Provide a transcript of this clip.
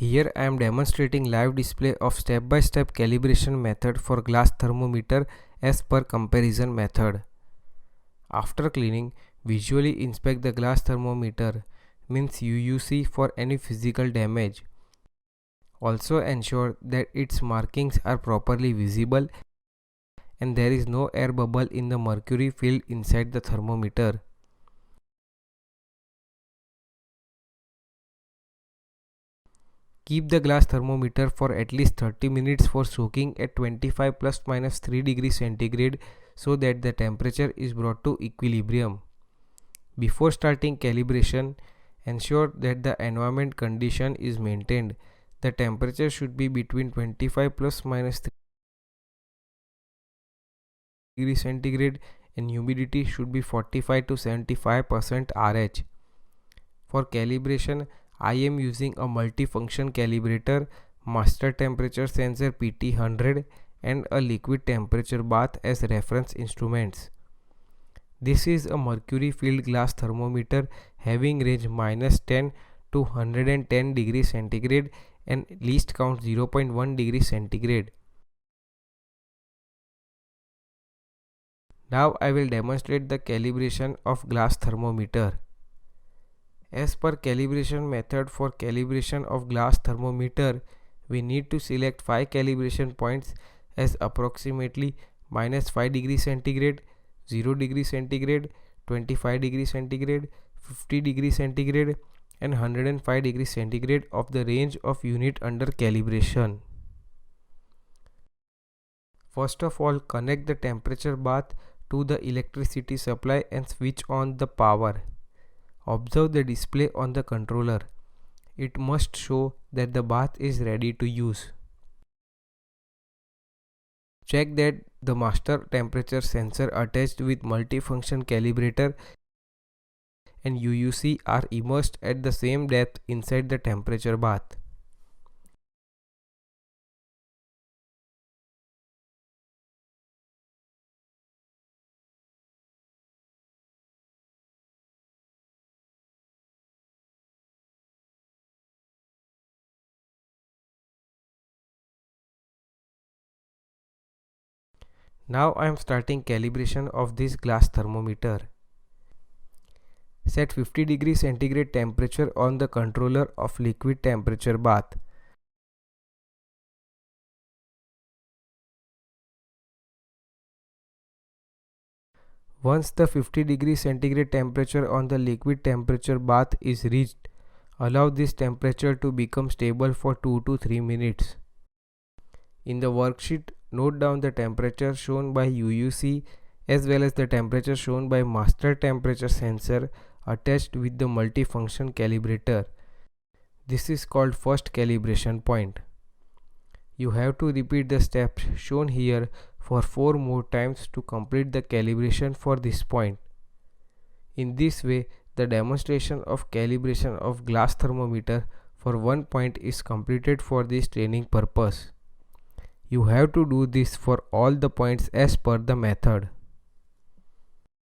Here I am demonstrating live display of step-by-step calibration method for glass thermometer as per comparison method. After cleaning, visually inspect the glass thermometer, means UUC, for any physical damage. Also ensure that its markings are properly visible and there is no air bubble in the mercury field inside the thermometer. Keep the glass thermometer for at least 30 minutes for soaking at 25 plus minus 3 degrees centigrade so that the temperature is brought to equilibrium. Before starting calibration, ensure that the environment condition is maintained. The temperature should be between 25 plus minus 3 degrees centigrade and humidity should be 45 to 75% RH. For calibration, I am using a multifunction calibrator, master temperature sensor PT100 and a liquid temperature bath as reference instruments. This is a mercury filled glass thermometer having range -10 to 110 degrees centigrade and least count 0.1 degree centigrade. Now I will demonstrate the calibration of glass thermometer. As per calibration method, for calibration of glass thermometer, we need to select 5 calibration points as approximately -5 degree centigrade, 0 degree centigrade, 25 degree centigrade, 50 degree centigrade and 105 degree centigrade of the range of unit under calibration. First of all, connect the temperature bath to the electricity supply and switch on the power. Observe the display on the controller. It must show that the bath is ready to use. Check that the master temperature sensor attached with multifunction calibrator and UUC are immersed at the same depth inside the temperature bath. Now I am starting calibration of this glass thermometer. Set 50 degree centigrade temperature on the controller of liquid temperature bath. Once the 50 degree centigrade temperature on the liquid temperature bath is reached, allow this temperature to become stable for 2 to 3 minutes. In the worksheet, note down the temperature shown by UUC as well as the temperature shown by master temperature sensor attached with the multifunction calibrator. This is called first calibration point. You have to repeat the steps shown here for 4 more times to complete the calibration for this point. In this way, the demonstration of calibration of glass thermometer for one point is completed for this training purpose. You have to do this for all the points as per the method.